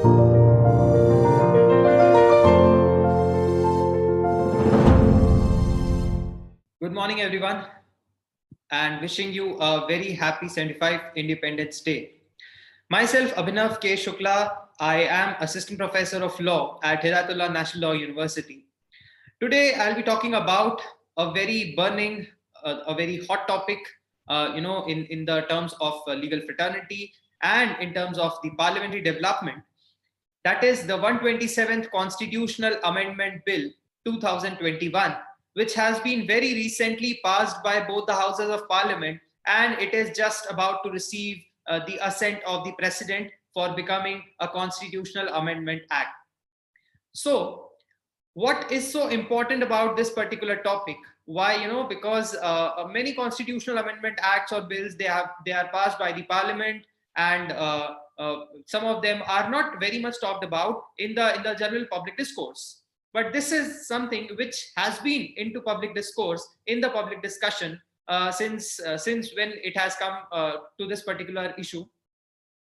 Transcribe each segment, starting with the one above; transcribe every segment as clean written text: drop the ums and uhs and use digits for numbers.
Good morning, everyone, and wishing you a very happy 75th Independence Day. Myself, Abhinav K. Shukla, I am Assistant Professor of Law at Hidayatullah National Law University. Today, I'll be talking about a very burning, a very hot topic, in the terms of legal fraternity and in terms of the parliamentary development. That is the 127th Constitutional Amendment Bill 2021, which has been very recently passed by both the houses of parliament, and it is just about to receive the assent of the president for becoming a constitutional amendment act. So what is so important about this particular topic? Why? Because many constitutional amendment acts or bills, they are passed by the parliament, and some of them are not very much talked about in the general public discourse. But this is something which has been into public discourse, in the public discussion, since when it has come to this particular issue,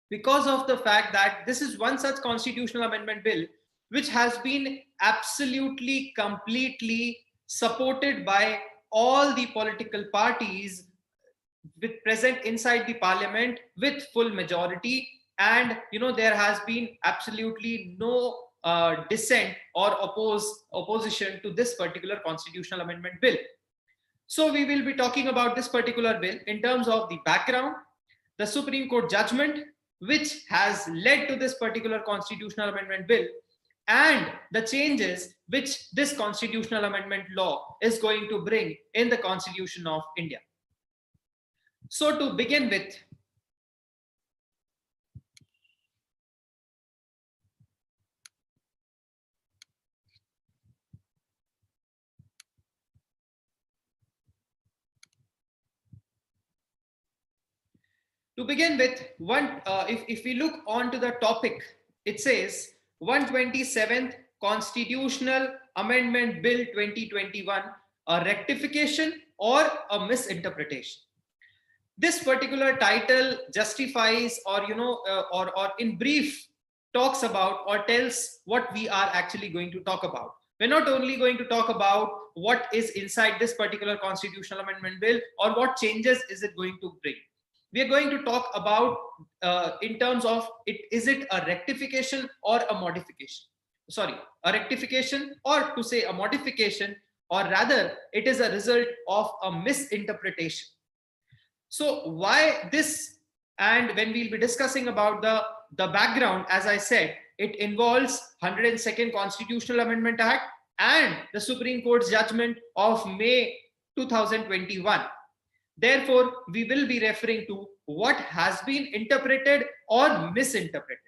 because of the fact that this is one such constitutional amendment bill which has been absolutely, completely supported by all the political parties with present inside the parliament with full majority. And there has been absolutely no dissent or opposition to this particular constitutional amendment bill. So we will be talking about this particular bill in terms of the background, the Supreme Court judgment which has led to this particular constitutional amendment bill, and the changes which this constitutional amendment law is going to bring in the Constitution of India. So to begin with, if we look onto the topic, it says 127th Constitutional Amendment Bill 2021, a rectification or a misinterpretation. This particular title justifies, or or in brief talks about or tells what we are actually going to talk about. We're not only going to talk about what is inside this particular constitutional amendment bill or what changes is it going to bring. We are going to talk about in terms of is it a rectification or a modification? Sorry, a rectification, or to say a modification, or rather it is a result of a misinterpretation. So why this? And when we'll be discussing about the background, as I said, it involves 102nd Constitutional Amendment Act and the Supreme Court's judgment of May 2021. Therefore, we will be referring to what has been interpreted or misinterpreted,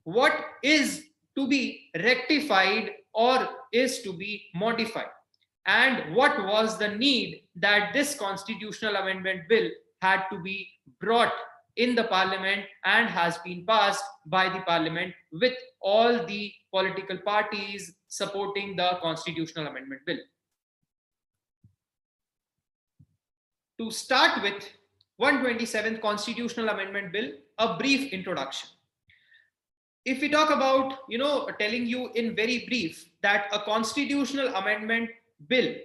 what is to be rectified or is to be modified, and what was the need that this constitutional amendment bill had to be brought in the parliament and has been passed by the parliament with all the political parties supporting the constitutional amendment bill. To start with 127th Constitutional Amendment Bill, a brief introduction. If we talk about, telling you in very brief that a constitutional amendment bill,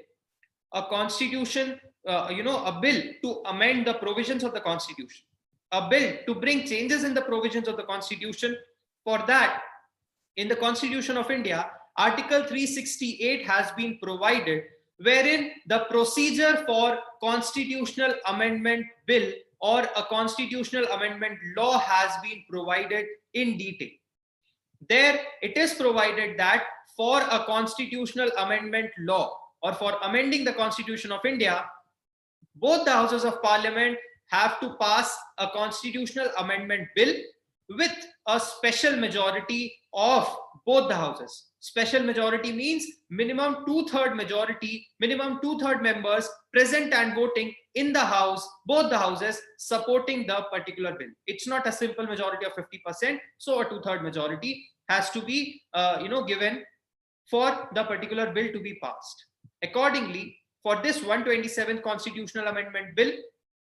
a constitution, a bill to amend the provisions of the constitution, a bill to bring changes in the provisions of the constitution. For that, in the Constitution of India, Article 368 has been provided, wherein the procedure for constitutional amendment bill or a constitutional amendment law has been provided in detail. There it is provided that for a constitutional amendment law or for amending the Constitution of India, both the houses of parliament have to pass a constitutional amendment bill with a special majority of both the houses. Special majority means minimum two-third majority, minimum two-third members present and voting in the house, both the houses supporting the particular bill. It's not a simple majority of 50%, so a two-third majority has to be given for the particular bill to be passed. Accordingly, for this 127th Constitutional Amendment Bill,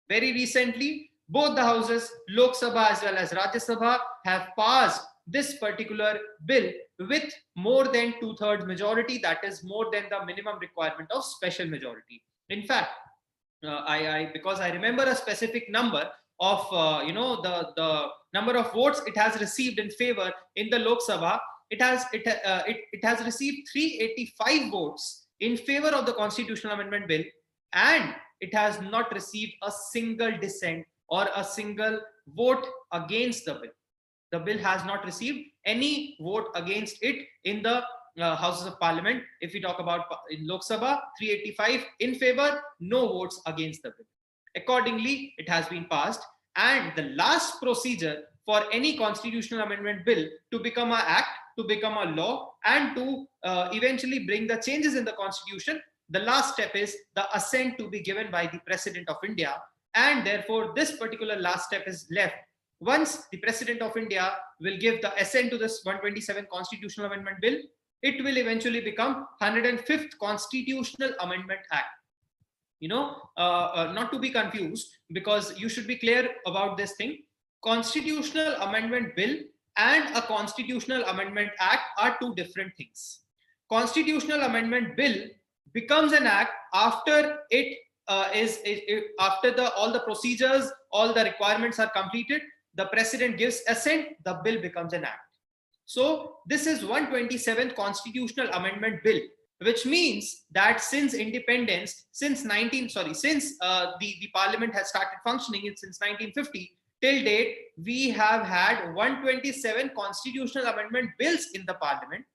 very recently, both the houses, Lok Sabha as well as Rajya Sabha, have passed this particular bill with more than 2/3 majority, that is more than the minimum requirement of special majority. In fact, because I remember a specific number of the number of votes it has received in favor in the Lok Sabha. It has received 385 votes in favor of the constitutional amendment bill, and it has not received a single dissent or a single vote against the bill. The bill has not received any vote against it in the Houses of Parliament. If we talk about in Lok Sabha, 385 in favor, no votes against the bill. Accordingly, it has been passed, and the last procedure for any constitutional amendment bill to become an act, to become a law, and to eventually bring the changes in the constitution, the last step is the assent to be given by the President of India, and therefore this particular last step is left. Once the President of India will give the assent to this 127 constitutional amendment bill, it will eventually become 105th Constitutional Amendment Act. Not to be confused, because you should be clear about this thing. Constitutional Amendment Bill and a Constitutional Amendment Act are two different things. Constitutional Amendment Bill becomes an act after after all the procedures, all the requirements are completed. The President gives assent, the bill becomes an act. So this is 127th Constitutional Amendment Bill, which means that since independence, since the Parliament has started functioning since 1950 till date, we have had 127 constitutional amendment bills in the Parliament,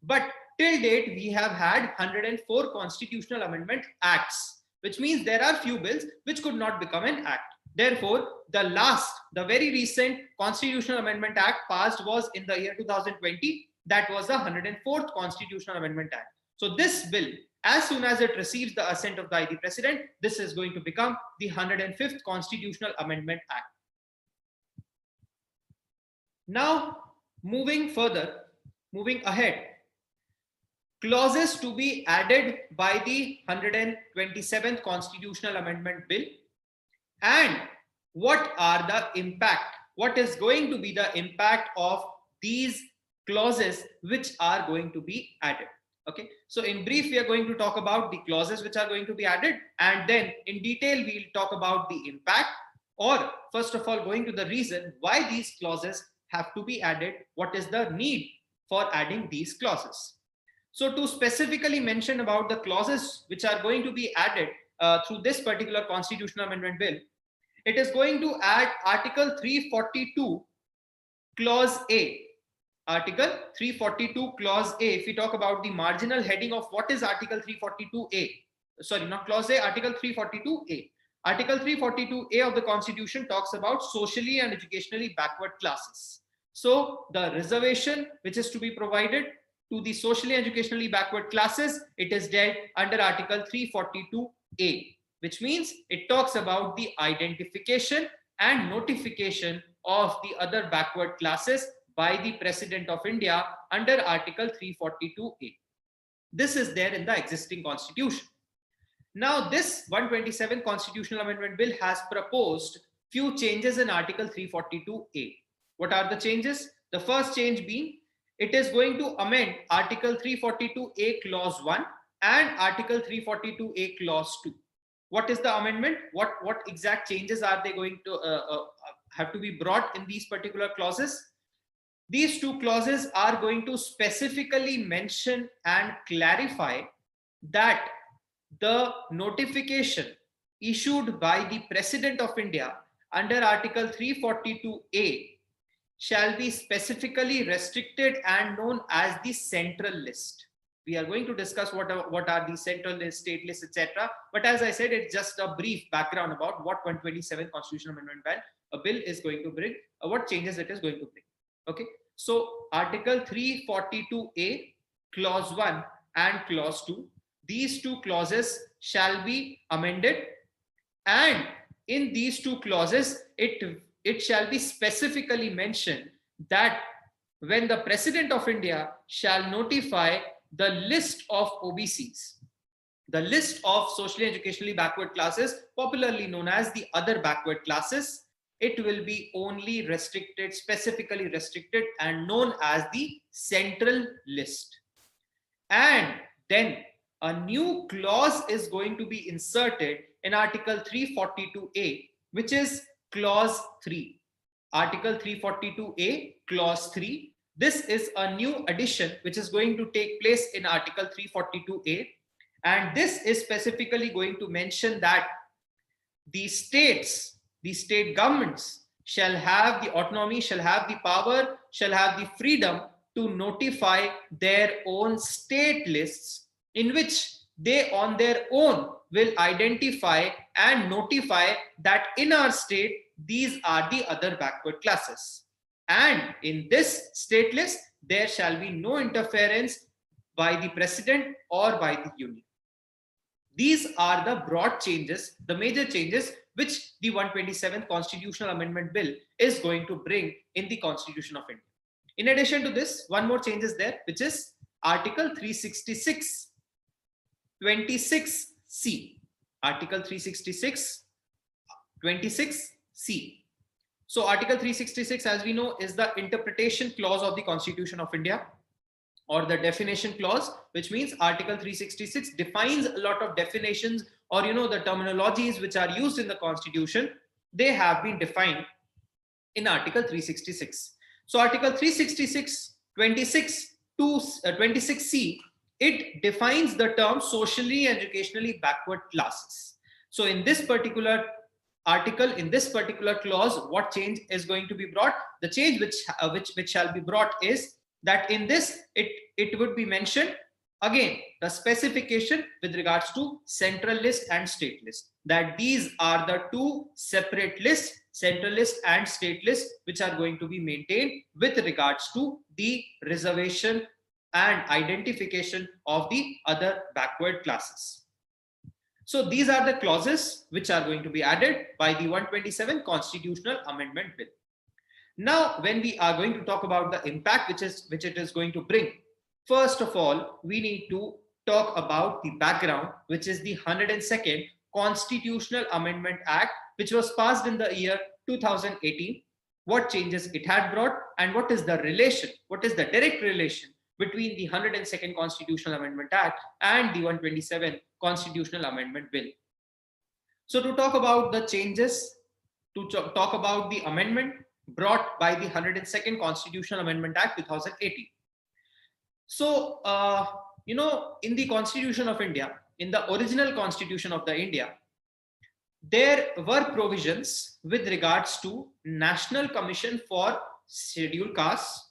but till date we have had 104 constitutional amendment acts, which means there are few bills which could not become an act. Therefore, the very recent Constitutional Amendment Act passed was in the year 2020. That was the 104th Constitutional Amendment Act. So this bill, as soon as it receives the assent of the President, this is going to become the 105th Constitutional Amendment Act. Now, moving ahead, clauses to be added by the 127th Constitutional Amendment Bill, and what is going to be the impact of these clauses which are going to be added. Okay, so in brief, we are going to talk about the clauses which are going to be added, and then in detail we'll talk about the impact, or first of all going to the reason why these clauses have to be added, what is the need for adding these clauses. So to specifically mention about the clauses which are going to be added through this particular constitutional amendment bill, it is going to add Article 342 Clause A. Article 342 Clause A. If we talk about the marginal heading of what is Article 342A, sorry, not Clause A, Article 342A. Article 342A of the Constitution talks about socially and educationally backward classes. So the reservation which is to be provided to the socially and educationally backward classes, it is dealt under Article 342A, which means it talks about the identification and notification of the other backward classes by the President of India under Article 342A. This is there in the existing constitution. Now, this 127 Constitutional Amendment Bill has proposed few changes in Article 342A. What are the changes? The first change being, it is going to amend Article 342A Clause 1 and Article 342A Clause 2. What is the amendment? What exact changes are they going to have to be brought in these particular clauses? These two clauses are going to specifically mention and clarify that the notification issued by the President of India under Article 342A shall be specifically restricted and known as the central list. We are going to discuss what are the central list, state list, etc. But as I said, it's just a brief background about what 127 Constitutional Amendment Bill is going to bring, what changes it is going to bring. Okay, so Article 342A, Clause 1 and Clause 2, these two clauses shall be amended, and in these two clauses, it shall be specifically mentioned that when the President of India shall notify the list of OBCs, the list of socially and educationally backward classes, popularly known as the other backward classes, it will be only restricted, specifically restricted, and known as the central list. And then a new clause is going to be inserted in Article 342A, which is Clause 3. Article 342A, Clause 3. This is a new addition which is going to take place in Article 342A. And this is specifically going to mention that the states, the state governments shall have the autonomy, shall have the power, shall have the freedom to notify their own state lists, in which they on their own will identify and notify that in our state, these are the other backward classes. And in this state list, there shall be no interference by the president or by the union. These are the broad changes, the major changes which the 127th Constitutional Amendment Bill is going to bring in the Constitution of India. In addition to this, one more change is there, which is Article 366, 26C. Article 366, 26C. So Article 366, as we know, is the interpretation clause of the Constitution of India, or the definition clause, which means Article 366 defines a lot of definitions, or the terminologies which are used in the Constitution. They have been defined in Article 366. So Article 366, 26C, it defines the term socially and educationally backward classes. So in this particular article, in this particular clause, what change is going to be brought? The change which shall be brought is that in this, it would be mentioned again the specification with regards to central list and state list, that these are the two separate lists, central list and state list, which are going to be maintained with regards to the reservation and identification of the other backward classes. So these are the clauses which are going to be added by the 127th Constitutional Amendment Bill. Now, when we are going to talk about the impact which it is going to bring, first of all, we need to talk about the background, which is the 102nd Constitutional Amendment Act, which was passed in the year 2018. What changes it had brought, and what is the relation, what is the direct relation between the 102nd Constitutional Amendment Act and the 127th Constitutional Amendment Bill. So to talk about the changes, to talk about the amendment brought by the 102nd Constitutional Amendment Act 2018. So, in the Constitution of India, in the original Constitution of the India, there were provisions with regards to National Commission for Scheduled Castes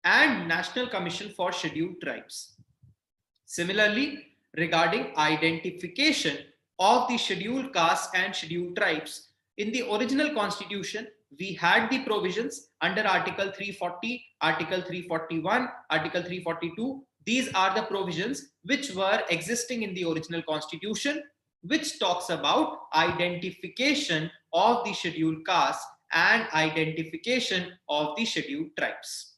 and National Commission for Scheduled Tribes. Similarly, regarding identification of the scheduled castes and scheduled tribes, in the original Constitution, we had the provisions under Article 340, Article 341, Article 342. These are the provisions which were existing in the original Constitution, which talks about identification of the scheduled castes and identification of the scheduled tribes.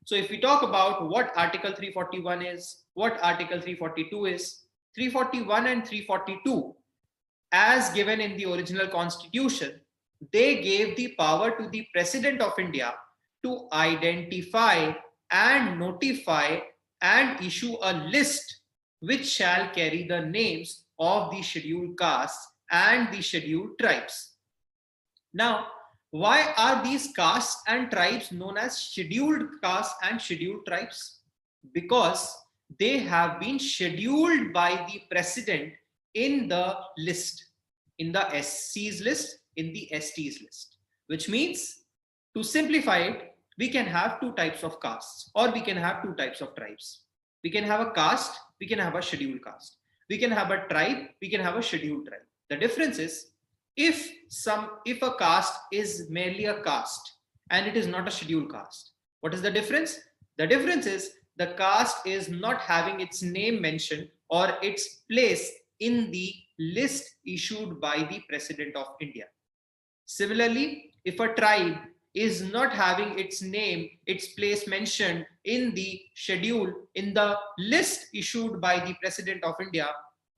So if we talk about what Article 341 is, what Article 342 is, 341 and 342, as given in the original Constitution, they gave the power to the President of India to identify and notify and issue a list which shall carry the names of the scheduled castes and the scheduled tribes. Now, why are these castes and tribes known as scheduled castes and scheduled tribes? Because they have been scheduled by the President in the list, in the SC's list, in the ST's list, which means, to simplify it, we can have two types of castes, or we can have two types of tribes. We can have a caste, we can have a scheduled caste. We can have a tribe, we can have a scheduled tribe. The difference is, if a caste is merely a caste and it is not a scheduled caste, what is the difference? The difference is the caste is not having its name mentioned or its place in the list issued by the President of India. Similarly, if a tribe is not having its name, its place mentioned in the schedule, in the list issued by the President of India,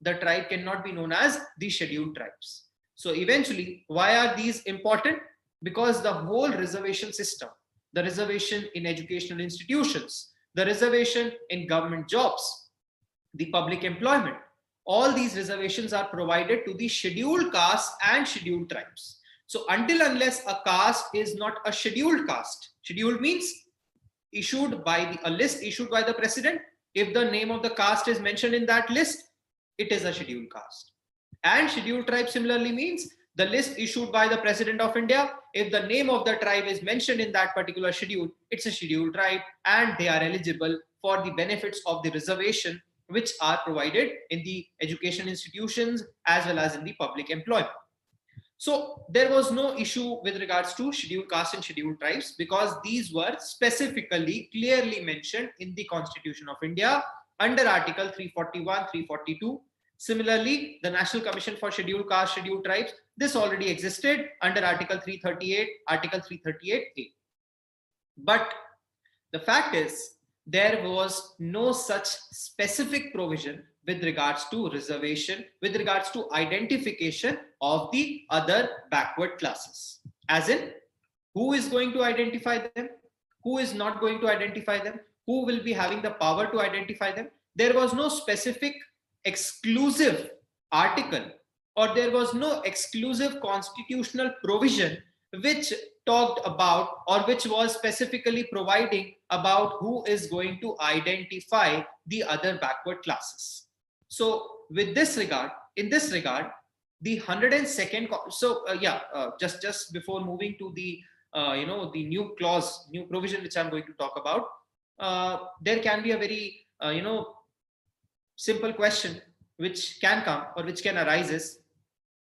the tribe cannot be known as the scheduled tribes. So eventually, why are these important? because the whole reservation system, the reservation in educational institutions, the reservation in government jobs, the public employment, all these reservations are provided to the scheduled castes and scheduled tribes. So until unless a caste is not a scheduled caste, scheduled means issued by a list issued by the president. If the name of the caste is mentioned in that list, it is a scheduled caste. And scheduled tribe similarly means the list issued by the president of India. If the name of the tribe is mentioned in that particular schedule, it's a scheduled tribe and they are eligible for the benefits of the reservation which are provided in the education institutions as well as in the public employment. So there was no issue with regards to scheduled caste and scheduled tribes because these were specifically clearly mentioned in the Constitution of India under Article 341, 342. Similarly, the National Commission for Scheduled Caste, Scheduled Tribes, this already existed under Article 338, Article 338A. But the fact is, there was no such specific provision with regards to reservation, with regards to identification of the other backward classes. As in, who is going to identify them? Who is not going to identify them? Who will be having the power to identify them? There was no specific exclusive article or there was no exclusive constitutional provision which talked about or which was specifically providing about who is going to identify the other backward classes. So with this regard, in this regard, the 102nd, just before moving to the the new clause, new provision which I'm going to talk about, there can be a very simple question which can come or which can arise is,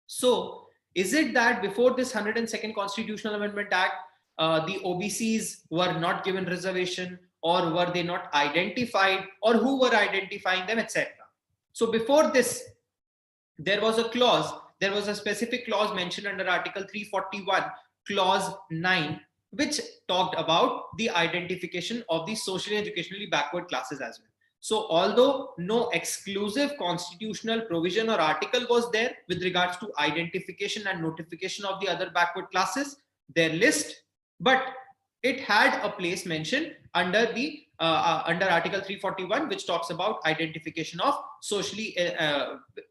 so is it that before this 102nd Constitutional Amendment Act, the OBCs were not given reservation or were they not identified or who were identifying them, etc. So before this, there was a clause, there was a specific clause mentioned under Article 341, Clause 9, which talked about the identification of the socially and educationally backward classes as well. So although no exclusive constitutional provision or article was there with regards to identification and notification of the other backward classes, their list, but it had a place mentioned under the under Article 341, which talks about identification of socially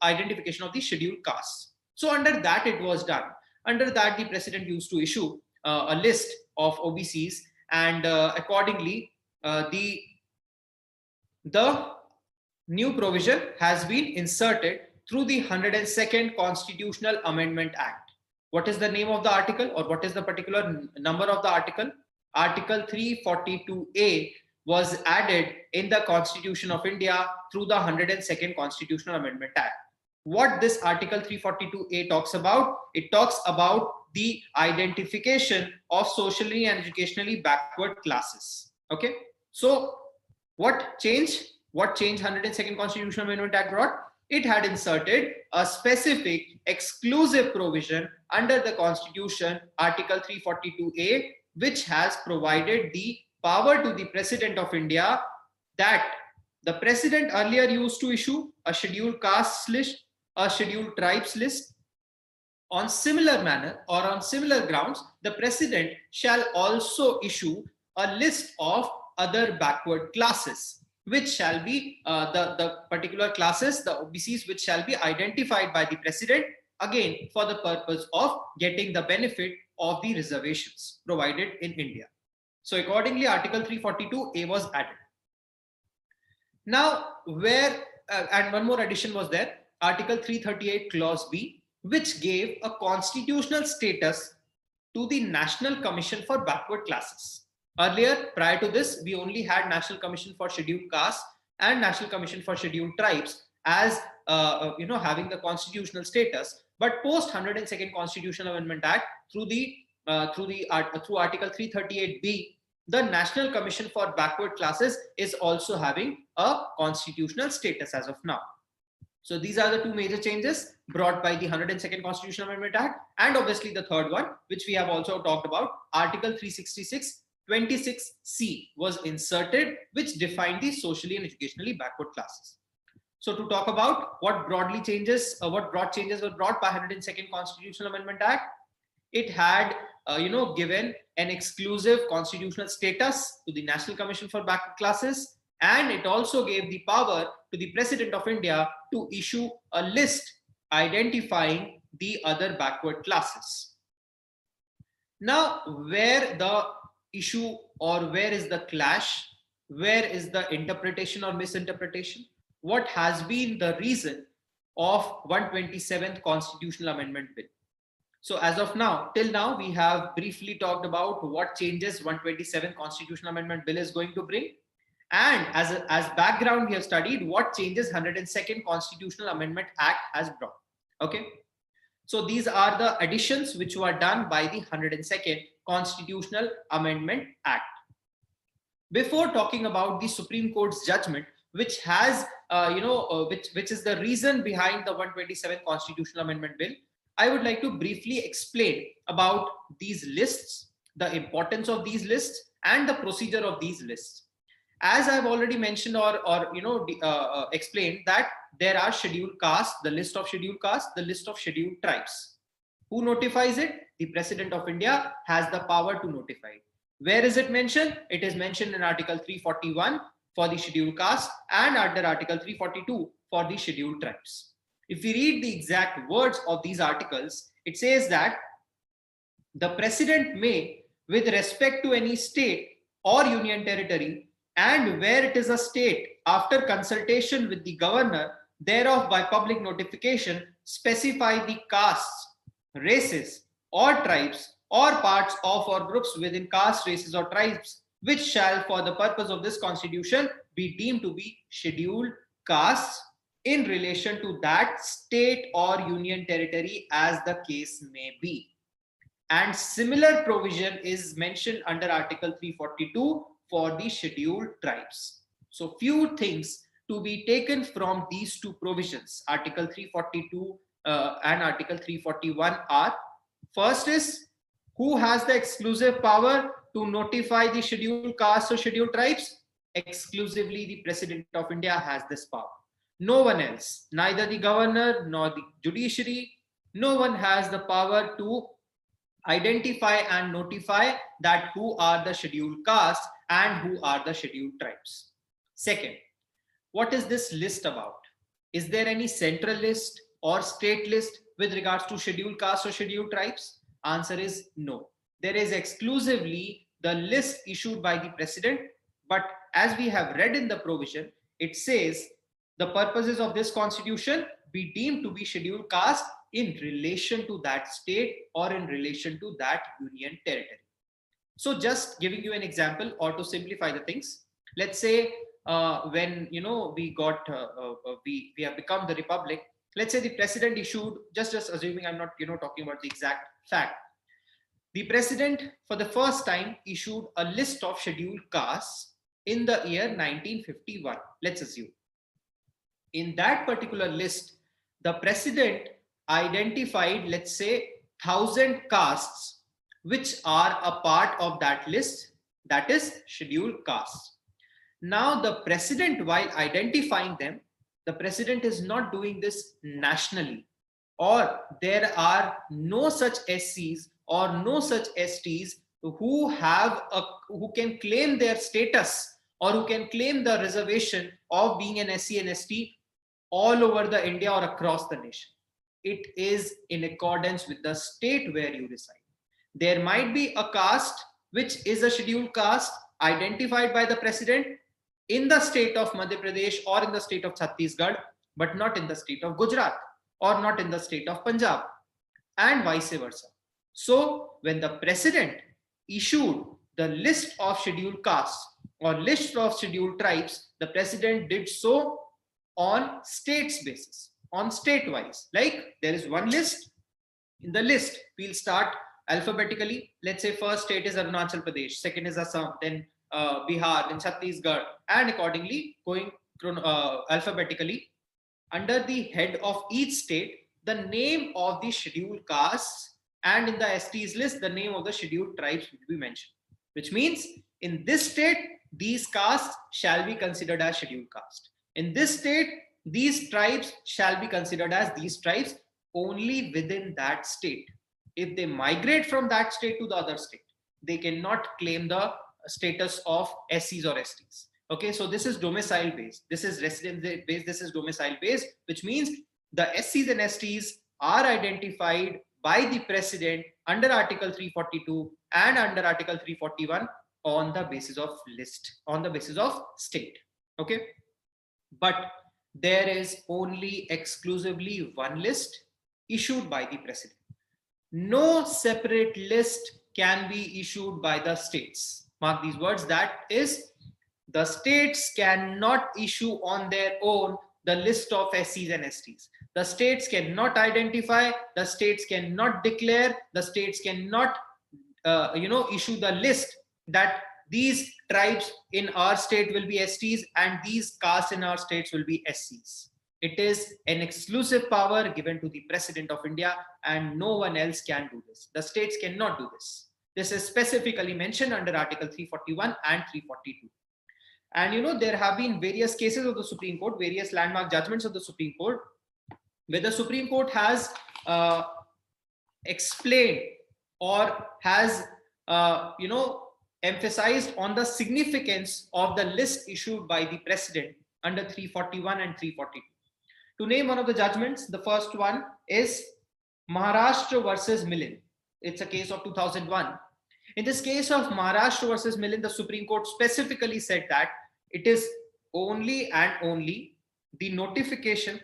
identification of the scheduled castes. So under that it was done. Under that, the president used to issue a list of OBCs, and accordingly, the new provision has been inserted through the 102nd Constitutional Amendment Act. What is the name of the article or what is the particular number of the article? Article 342A was added in the Constitution of India through the 102nd Constitutional Amendment Act. What this Article 342A talks about? It talks about the identification of socially and educationally backward classes. Okay, so what change 102nd Constitutional Amendment Act brought? It had inserted a specific exclusive provision under the Constitution, Article 342A, which has provided the power to the President of India that the President earlier used to issue a scheduled castes list, a scheduled tribes list. On similar manner or on similar grounds, the President shall also issue a list of other backward classes, which shall be the particular classes, the OBCs, which shall be identified by the President, again for the purpose of getting the benefit of the reservations provided in India. So accordingly, Article 342A was added. Now, and one more addition was there, Article 338 Clause B, which gave a constitutional status to the National Commission for Backward Classes. Earlier, prior to this, we only had National Commission for Scheduled Castes and National Commission for Scheduled Tribes as having the constitutional status. But post 102nd Constitutional Amendment Act, through Article 338B, the National Commission for Backward Classes is also having a constitutional status as of now. So these are the two major changes brought by the 102nd Constitutional Amendment Act, and obviously the third one, which we have also talked about, Article 366. 26C was inserted, which defined the socially and educationally backward classes. So to talk about what broad changes were brought by 102nd Constitutional Amendment Act, it had given an exclusive constitutional status to the National Commission for Backward Classes, and it also gave the power to the President of India to issue a list identifying the other backward classes. Now, where the issue or where is the clash? Where is the interpretation or misinterpretation? What has been the reason of 127th Constitutional Amendment Bill? So as of now, till now, we have briefly talked about what changes 127th Constitutional Amendment Bill is going to bring. And as background, we have studied what changes 102nd Constitutional Amendment Act has brought. Okay. So these are the additions which were done by the 102nd Constitutional Amendment Act. Before talking about the Supreme Court's judgment, which has, which is the reason behind the 127th Constitutional Amendment Bill, I would like to briefly explain about these lists, the importance of these lists, and the procedure of these lists. As I've already mentioned or explained that there are scheduled castes, the list of scheduled castes, the list of scheduled tribes. Who notifies it? The President of India has the power to notify it. Where is it mentioned? It is mentioned in Article 341 for the scheduled caste and under Article 342 for the scheduled tribes. If we read the exact words of these articles, it says that the President may, with respect to any state or union territory, and where it is a state, after consultation with the governor thereof by public notification, specify the castes, races, or tribes, or parts of or groups within caste, races, or tribes, which shall, for the purpose of this constitution, be deemed to be scheduled castes in relation to that state or union territory as the case may be. And similar provision is mentioned under Article 342 for the scheduled tribes. So few things to be taken from these two provisions, Article 342 and Article 341 are, first is who has the exclusive power to notify the scheduled castes or scheduled tribes? Exclusively the President of India has this power. No one else, neither the governor nor the judiciary, no one has the power to identify and notify that who are the scheduled castes and who are the scheduled tribes. Second, what is this list about? Is there any central list or state list with regards to scheduled castes or scheduled tribes? Answer is no. There is exclusively the list issued by the President, but as we have read in the provision, it says the purposes of this constitution be deemed to be scheduled caste in relation to that state or in relation to that union territory. So just giving you an example or to simplify the things, let's say when we have become the republic, let's say the president issued, just assuming I'm not talking about the exact fact, the president for the first time issued a list of scheduled castes in the year 1951, let's assume. In that particular list, the president identified, let's say, 1,000 castes which are a part of that list, that is scheduled castes. Now the president, while identifying them, the president is not doing this nationally, or there are no such SCs or no such STs who can claim their status or who can claim the reservation of being an SC and ST all over the India or across the nation. It is in accordance with the state where you reside. There might be a caste which is a scheduled caste identified by the president in the state of Madhya Pradesh or in the state of Chhattisgarh, but not in the state of Gujarat or not in the state of Punjab, and vice versa. So when the president issued the list of scheduled castes or list of scheduled tribes, the president did so on states basis, on state wise. Like there is one list. In the list, we'll start alphabetically. Let's say first state is Arunachal Pradesh, second is Assam, then Bihar, then Chhattisgarh, and accordingly going alphabetically. Under the head of each state, the name of the scheduled castes, and in the STs list, the name of the scheduled tribes will be mentioned. Which means in this state, these castes shall be considered as scheduled caste. In this state, these tribes shall be considered as these tribes only within that state. If they migrate from that state to the other state, they cannot claim the status of SCs or STs. Okay, so this is domicile based, this is resident based, this is domicile based, which means the SCs and STs are identified by the president under Article 342 and under Article 341 on the basis of list, on the basis of state. Okay, but there is only exclusively one list issued by the president. No separate list can be issued by the states. Mark these words, that is, the states cannot issue on their own the list of SCs and STs. The states cannot identify, the states cannot declare, the states cannot issue the list that these tribes in our state will be STs and these castes in our states will be SCs. It is an exclusive power given to the President of India, and no one else can do this. The states cannot do this. This is specifically mentioned under Article 341 and 342. And there have been various cases of the Supreme Court, various landmark judgments of the Supreme Court, where the Supreme Court has explained or has emphasized on the significance of the list issued by the president under 341 and 342. To name one of the judgments, the first one is Maharashtra versus Millen. It's a case of 2001. In this case of Maharashtra versus Millen, the Supreme Court specifically said that it is only and only the notification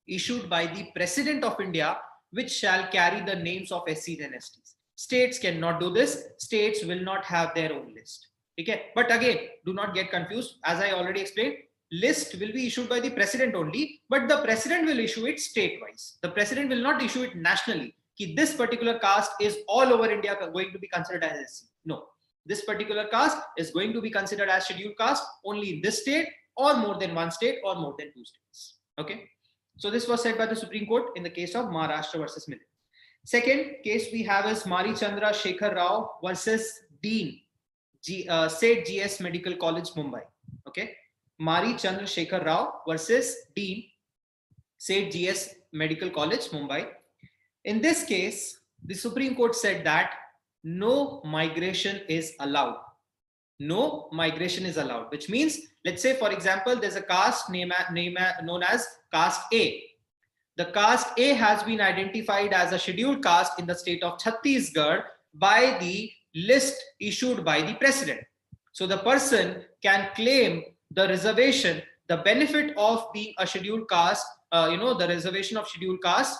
issued by the President of India which shall carry the names of SCs and STs. States cannot do this. States will not have their own list. Okay? But again, do not get confused. As I already explained, list will be issued by the president only, but the president will issue it state-wise. The president will not issue it nationally. This particular caste is all over India going to be considered as SC. No, this particular caste is going to be considered as scheduled caste only in this state or more than one state or more than two states. Okay, so this was said by the Supreme Court in the case of Maharashtra versus Millen. Second case we have is Mari Chandra Shekhar Rao versus Dean, Seth GS Medical College, Mumbai. Okay, Mari Chandra Shekhar Rao versus Dean, Seth GS Medical College, Mumbai. In this case, the Supreme Court said that no migration is allowed. No migration is allowed, which means, let's say, for example, there's a caste known as caste A. The caste A has been identified as a scheduled caste in the state of Chhattisgarh by the list issued by the president. So the person can claim the reservation, the benefit of being a scheduled caste, the reservation of scheduled caste,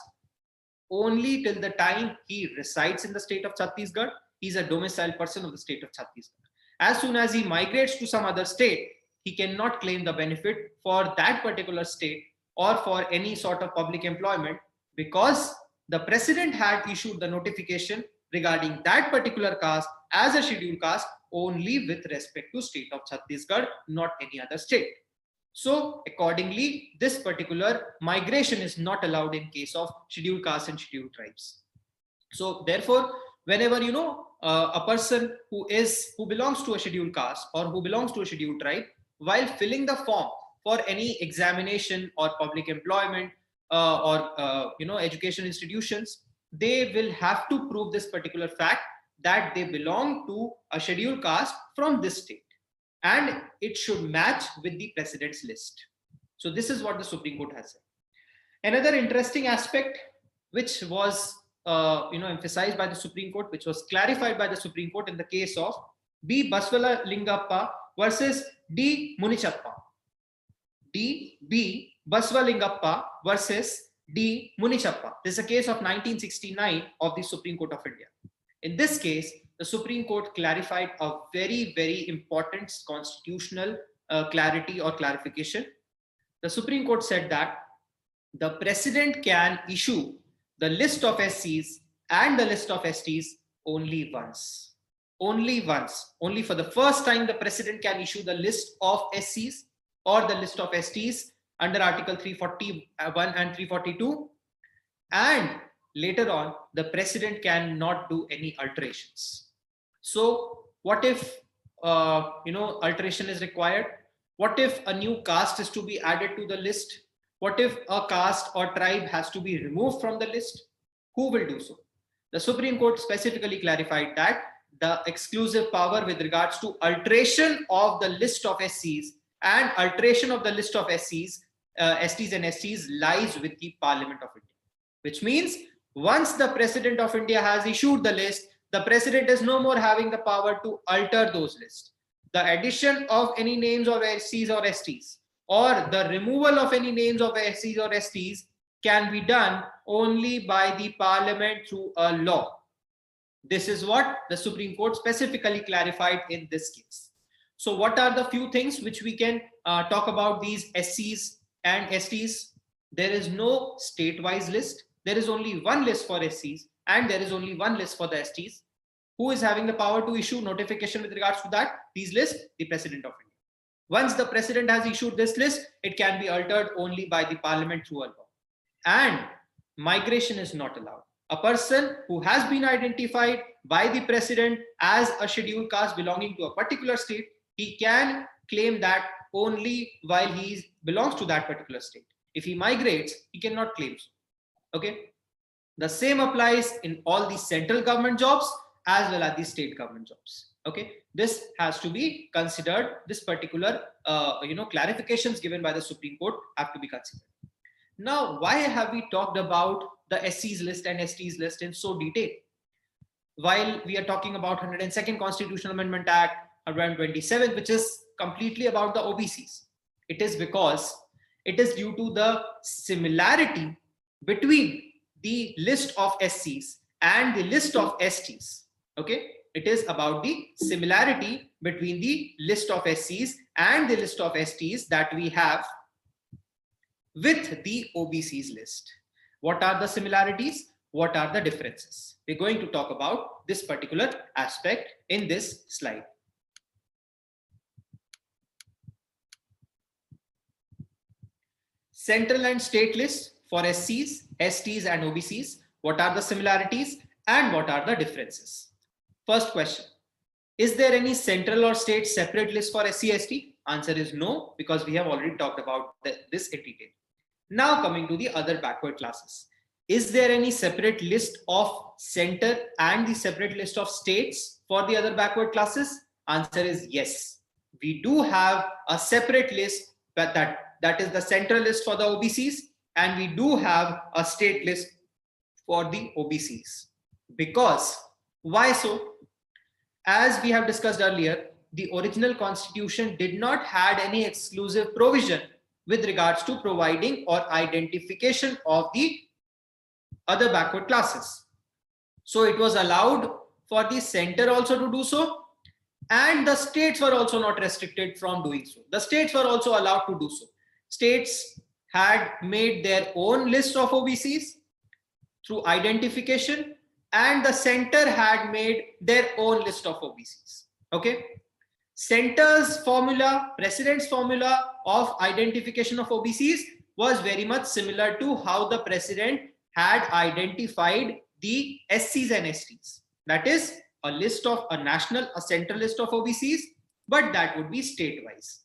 only till the time he resides in the state of Chhattisgarh. He's a domicile person of the state of Chhattisgarh. As soon as he migrates to some other state, he cannot claim the benefit for that particular state or for any sort of public employment, because the president had issued the notification regarding that particular caste as a scheduled caste only with respect to state of Chhattisgarh, not any other state. So accordingly, this particular migration is not allowed in case of scheduled castes and scheduled tribes. So therefore, whenever a person who belongs to a scheduled caste or who belongs to a scheduled tribe, while filling the form for any examination or public employment or education institutions, they will have to prove this particular fact that they belong to a scheduled caste from this state, and it should match with the president's list. So this is what the Supreme Court has said. Another interesting aspect which was emphasized by the Supreme Court, which was clarified by the Supreme Court in the case of B. Basvalingappa versus D. Munichappa. B. Basvalingappa versus D. Munichappa. This is a case of 1969 of the Supreme Court of India. In this case, the Supreme Court clarified a very, very important constitutional clarity or clarification. The Supreme Court said that the president can issue the list of SCs and the list of STs only once. Only once. Only for the first time the president can issue the list of SCs or the list of STs under Article 341 and 342. And later on, the president cannot do any alterations. So what if alteration is required? What if a new caste is to be added to the list? What if a caste or tribe has to be removed from the list? Who will do so? The Supreme Court specifically clarified that the exclusive power with regards to alteration of the list of SCs and alteration of the list of SCs, STs and STs lies with the Parliament of India, which means once the President of India has issued the list, the President is no more having the power to alter those lists. The addition of any names of SCs or STs or the removal of any names of SCs or STs can be done only by the Parliament through a law. This is what the Supreme Court specifically clarified in this case. So what are the few things which we can talk about these SCs and STs? There is no state-wise list. There is only one list for SCs and there is only one list for the STs. Who is having the power to issue notification with regards to that? These lists, the President of India. Once the President has issued this list, it can be altered only by the Parliament through a law. And migration is not allowed. A person who has been identified by the President as a scheduled caste belonging to a particular state, he can claim that only while he belongs to that particular state. If he migrates, he cannot claim so. Okay. The same applies in all the central government jobs as well as the state government jobs. Okay. This has to be considered. This particular, clarifications given by the Supreme Court have to be considered. Now, why have we talked about the SCs list and STs list in so detail? While we are talking about 102nd Constitutional Amendment Act, 127th, which is completely about the OBCs. It is because it is due to the similarity between the list of SCs and the list of STs. Okay, it is about the similarity between the list of SCs and the list of STs that we have with the OBCs list. What are the similarities? What are the differences? We're going to talk about this particular aspect in this slide. Central and state lists for SCs, STs and OBCs. What are the similarities and what are the differences? First question, is there any central or state separate list for SC, ST? Answer is no, because we have already talked about this in detail. Now coming to the other backward classes. Is there any separate list of center and the separate list of states for the other backward classes? Answer is yes. We do have a separate list, but that is the central list for the OBCs, and we do have a state list for the OBCs. Because, why so? As we have discussed earlier, the original constitution did not had any exclusive provision with regards to providing or identification of the other backward classes. So it was allowed for the center also to do so, and the states were also not restricted from doing so. The states were also allowed to do so. States had made their own list of OBCs through identification, and the center had made their own list of OBCs. Okay. Center's formula, President's formula of identification of OBCs was very much similar to how the President had identified the SCs and STs. That is a list of a central list of OBCs, but that would be state-wise.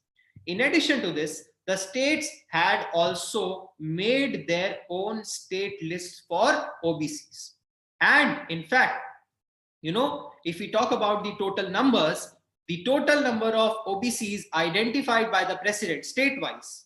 In addition to this, the states had also made their own state lists for OBCs. And in fact, if we talk about the total numbers, the total number of OBCs identified by the President state-wise,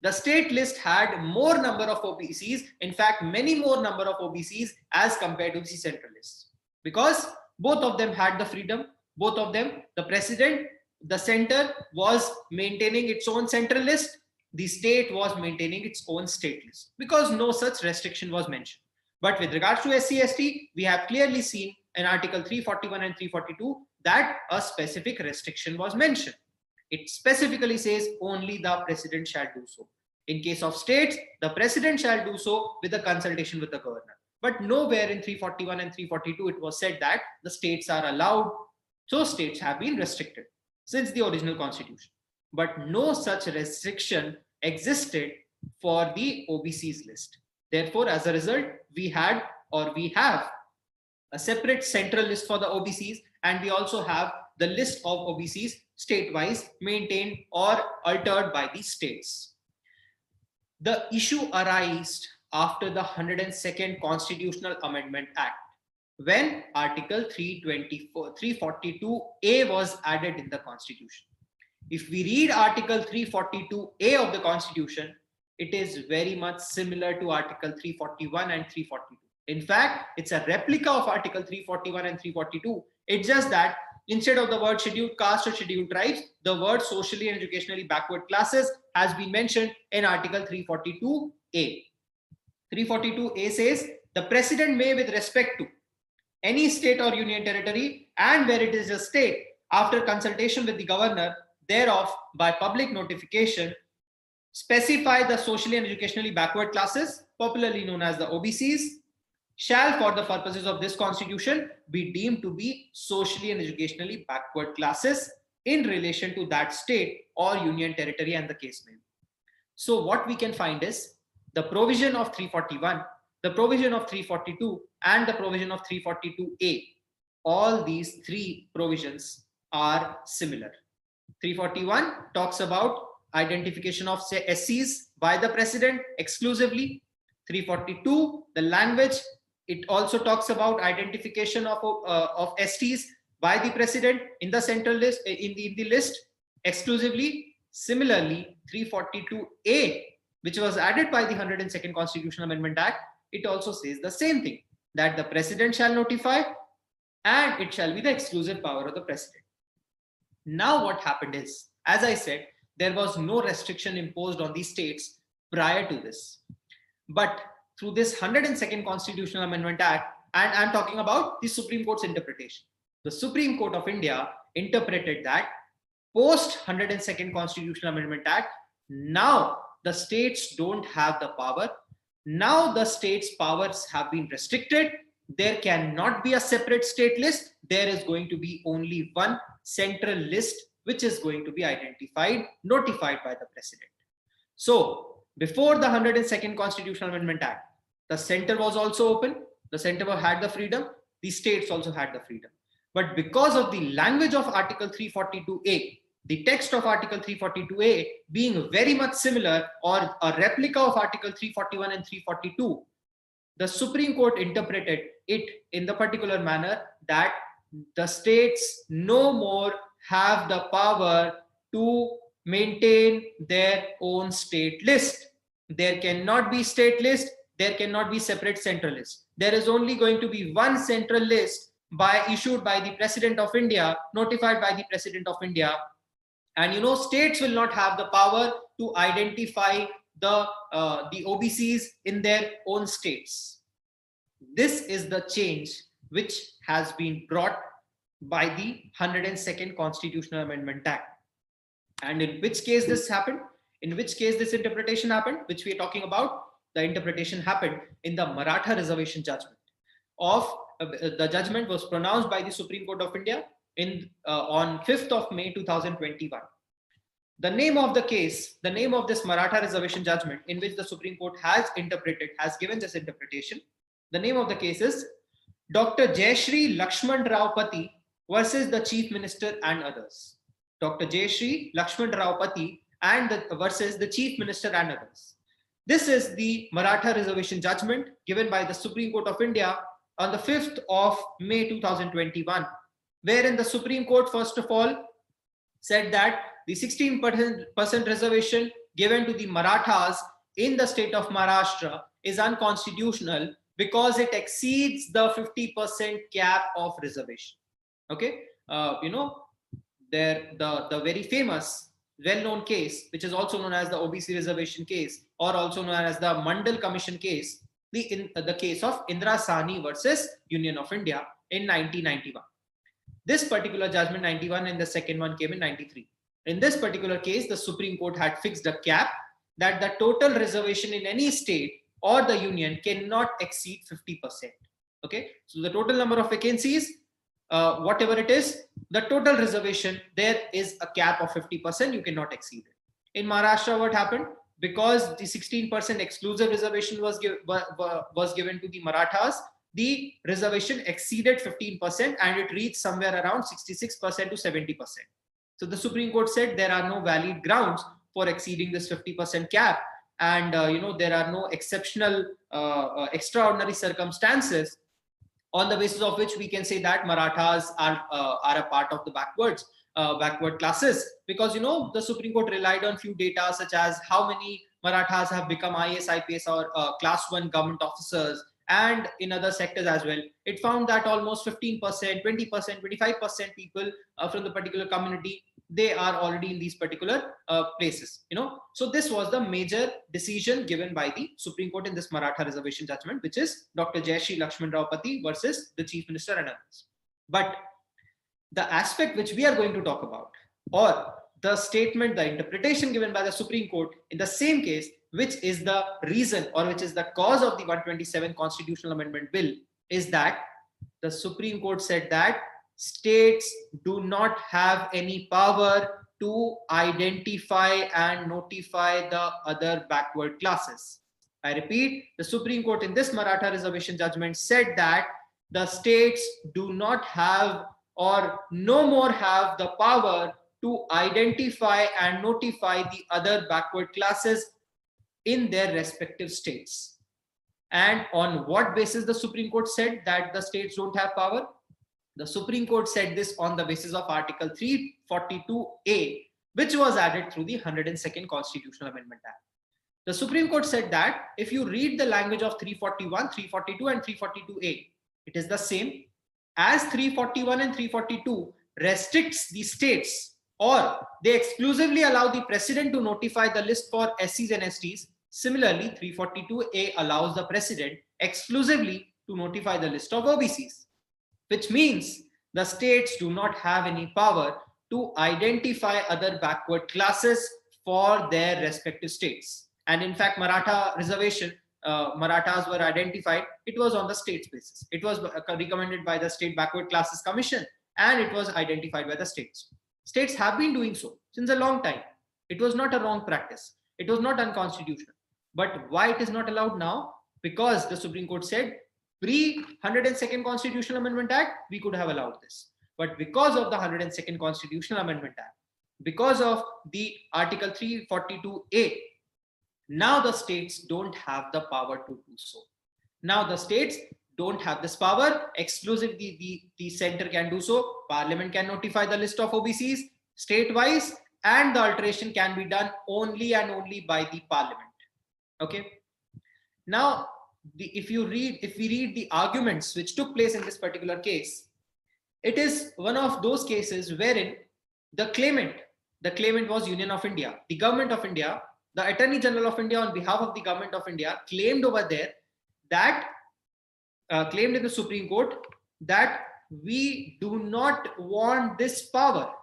the state list had more number of OBCs, in fact, many more number of OBCs as compared to the central list. Because both of them had the freedom, both of them, the President, the center was maintaining its own central list, the state was maintaining its own state list, because no such restriction was mentioned. But with regards to SC, ST, we have clearly seen in Article 341 and 342 that a specific restriction was mentioned. It specifically says only the President shall do so. In case of states, the President shall do so with a consultation with the governor. But nowhere in 341 and 342 it was said that the states are allowed. So states have been restricted since the original constitution. But no such restriction existed for the OBCs list. Therefore, as a result, we have a separate central list for the OBCs, and we also have the list of OBCs state-wise maintained or altered by the states. The issue arose after the 102nd Constitutional Amendment Act. when Article 342A was added in the Constitution. If we read Article 342A of the Constitution, it is very much similar to Article 341 and 342. In fact, it's a replica of Article 341 and 342. It's just that instead of the word scheduled caste or scheduled tribes, the word socially and educationally backward classes has been mentioned in Article 342A. 342A says, the president may, with respect to any state or union territory, and where it is a state, after consultation with the governor thereof by public notification, specify the socially and educationally backward classes, popularly known as the OBCs, shall, for the purposes of this constitution, be deemed to be socially and educationally backward classes in relation to that state or union territory, and the case may be. So what we can find is the provision of 341, the provision of 342, and the provision of 342A. All these three provisions are similar. 341 talks about identification of, say, SCs by the president exclusively. 342, the language, it also talks about identification of STs by the president in the central list, in the list exclusively. Similarly, 342A, which was added by the 102nd Constitutional Amendment Act, it also says the same thing, that the president shall notify and it shall be the exclusive power of the president. Now what happened is, as I said, there was no restriction imposed on the states prior to this. But through this 102nd Constitutional Amendment Act, and I'm talking about the Supreme Court's interpretation. The Supreme Court of India interpreted that post 102nd Constitutional Amendment Act, now the states don't have the power. Now the states' powers have been restricted. There cannot be a separate state list. There is going to be only one central list, which is going to be identified, notified by the president. So before the 102nd Constitutional Amendment Act, the center was also open. The center had the freedom. The states also had the freedom. But because of the language of Article 342A, the text of Article 342A being very much similar or a replica of Article 341 and 342, the Supreme Court interpreted it in the particular manner that the states no more have the power to maintain their own state list. There cannot be state list. There cannot be separate central list. There is only going to be one central list issued by the President of India, notified by the President of India. And states will not have the power to identify the OBCs in their own states. This is the change which has been brought by the 102nd Constitutional Amendment Act. And in which case this happened? In which case this interpretation happened, which we are talking about? The interpretation happened in the Maratha reservation judgment. The judgment was pronounced by the Supreme Court of India on 5th of May 2021. The name of the case, the name of this Maratha reservation judgment in which the Supreme Court has given this interpretation, the name of the case is Dr. Jayashree Lakshman Rao Pati versus the Chief Minister and others. Dr. Jayashree Lakshman Rao Pati versus the Chief Minister and others. This is the Maratha reservation judgment given by the Supreme Court of India on the 5th of May 2021, wherein the Supreme Court first of all said that the 16% reservation given to the Marathas in the state of Maharashtra is unconstitutional because it exceeds the 50% cap of reservation. Okay, the very famous, well-known case, which is also known as the OBC reservation case, or also known as the Mandal Commission case, the case of Indira Sahni versus Union of India in 1991. This particular judgment 91 and the second one came in 93. In this particular case, the Supreme Court had fixed a cap that the total reservation in any state or the union cannot exceed 50%. Okay, so the total number of vacancies, whatever it is, the total reservation, there is a cap of 50%, you cannot exceed it. In Maharashtra, what happened? Because the 16% exclusive reservation was given to the Marathas, the reservation exceeded 15% and it reached somewhere around 66% to 70%. So the Supreme Court said there are no valid grounds for exceeding this 50% cap, and there are no exceptional, extraordinary circumstances on the basis of which we can say that Marathas are a part of the backward classes, because the Supreme Court relied on few data such as how many Marathas have become IAS, IPS or class 1 government officers, and in other sectors as well. It found that almost 15%, 20%, 25% people from the particular community, they are already in these particular places. So this was the major decision given by the Supreme Court in this Maratha reservation judgment, which is Dr. Jayashree Lakshman Rao Pati versus the Chief Minister and others. But the aspect which we are going to talk about, or the statement, the interpretation given by the Supreme Court in the same case, which is the reason or which is the cause of the 127 Constitutional Amendment Bill, is that the Supreme Court said that states do not have any power to identify and notify the other backward classes. I repeat, the Supreme Court in this Maratha reservation judgment said that the states do not have or no more have the power to identify and notify the other backward classes in their respective states. And on what basis the Supreme Court said that the states don't have power? The Supreme Court said this on the basis of Article 342A, which was added through the 102nd Constitutional Amendment Act. The Supreme Court said that if you read the language of 341, 342 and 342A, it is the same as 341 and 342 restricts the states, or they exclusively allow the president to notify the list for SCs and STs. Similarly, 342A allows the president exclusively to notify the list of OBCs, which means the states do not have any power to identify other backward classes for their respective states. And in fact, Maratha reservation, Marathas were identified, it was on the states basis. It was recommended by the State Backward Classes Commission, and it was identified by the states. States have been doing so since a long time. It was not a wrong practice. It was not unconstitutional. But why it is not allowed now? Because the Supreme Court said pre-102nd Constitutional Amendment Act, we could have allowed this. But because of the 102nd Constitutional Amendment Act, because of the Article 342A, now the states don't have the power to do so. Now the states don't have this power. Exclusively the center can do so. Parliament can notify the list of OBCs state-wise, and the alteration can be done only and only by the Parliament. Okay. Now, if we read the arguments which took place in this particular case, it is one of those cases wherein the claimant was Union of India, the Government of India. The Attorney General of India on behalf of the Government of India claimed over there that, claimed in the Supreme Court that we do not want this power.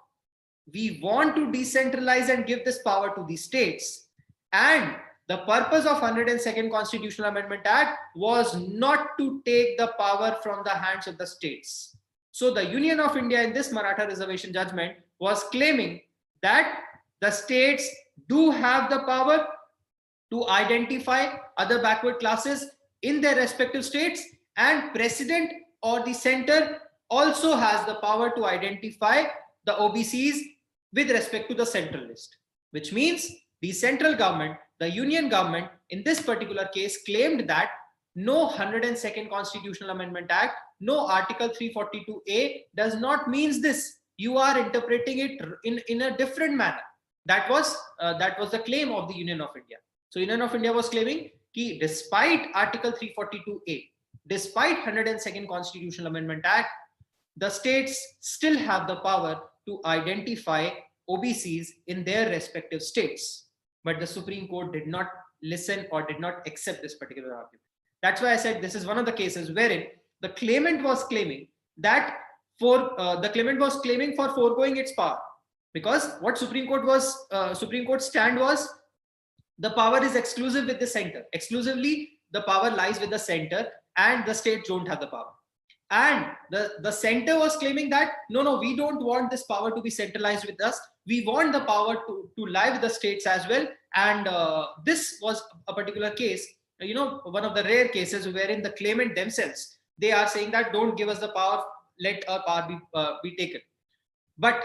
We want to decentralize and give this power to the states. And the purpose of 102nd Constitutional Amendment Act was not to take the power from the hands of the states. So the Union of India in this Maratha reservation judgment was claiming that the states do have the power to identify other backward classes in their respective states, and president or the center also has the power to identify the OBCs with respect to the central list, which means the central government, the union government in this particular case claimed that no 102nd Constitutional Amendment Act, no Article 342A does not means this. You are interpreting it in a different manner. That was the claim of the Union of India. So Union of India was claiming that despite Article 342A, despite 102nd Constitutional Amendment Act, the states still have the power to identify OBCs in their respective states. But the Supreme Court did not listen or did not accept this particular argument. That's why I said this is one of the cases wherein the claimant was claiming that for foregoing its power. Because what Supreme Court stand was, the power is exclusive with the center. Exclusively, the power lies with the center, and the states don't have the power. And the center was claiming that no, we don't want this power to be centralized with us. We want the power to lie with the states as well. And this was a particular case, one of the rare cases wherein the claimant themselves, they are saying that don't give us the power, let our power be taken. But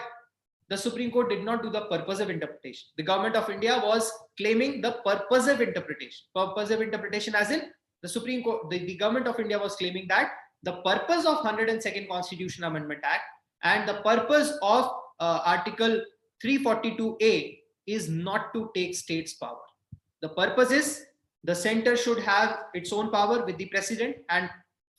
the Supreme Court did not do the purposive interpretation. The Government of India was claiming the purposive interpretation. Purposive interpretation as in the Supreme Court, the Government of India was claiming that the purpose of 102nd Constitutional Amendment Act and the purpose of Article 342A is not to take states power. The purpose is the center should have its own power with the president and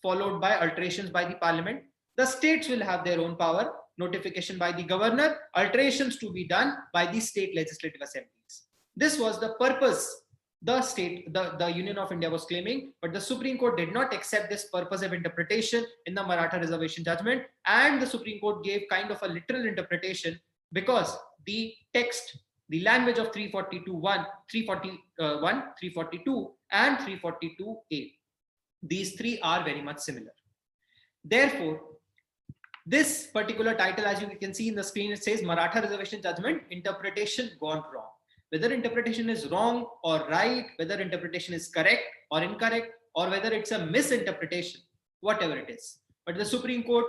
followed by alterations by the parliament. The states will have their own power, notification by the governor, alterations to be done by the state legislative assemblies. This was the purpose the Union of India was claiming, but the Supreme Court did not accept this purpose of interpretation in the Maratha reservation judgment, and the Supreme Court gave kind of a literal interpretation because the text, the language of 342, 342 and 342A, these three are very much similar. Therefore, this particular title, as you can see in the screen, it says Maratha reservation judgment, interpretation gone wrong. Whether interpretation is wrong or right, whether interpretation is correct or incorrect, or whether it's a misinterpretation, whatever it is. But the Supreme Court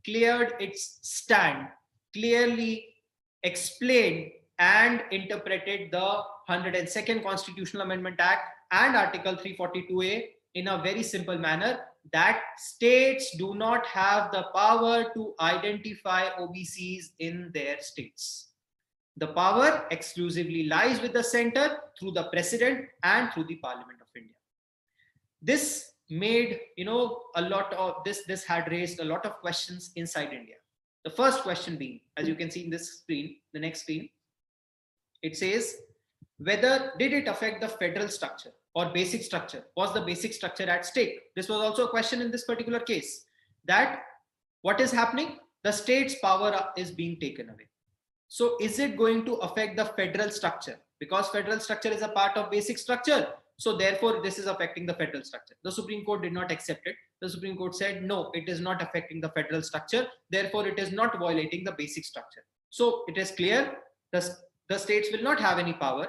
cleared its stand, clearly explained and interpreted the 102nd Constitutional Amendment Act and Article 342A in a very simple manner, that states do not have the power to identify OBCs in their states. The power exclusively lies with the center through the president and through the Parliament of India. This made, a lot of this had raised a lot of questions inside India. The first question being, as you can see in this screen, the next screen, it says, whether did it affect the federal structure or basic structure? Was the basic structure at stake? This was also a question in this particular case, that what is happening? The state's power is being taken away. So is it going to affect the federal structure? Because federal structure is a part of basic structure. So therefore, this is affecting the federal structure. The Supreme Court did not accept it. The Supreme Court said, no, it is not affecting the federal structure. Therefore, it is not violating the basic structure. So it is clear, the states will not have any power.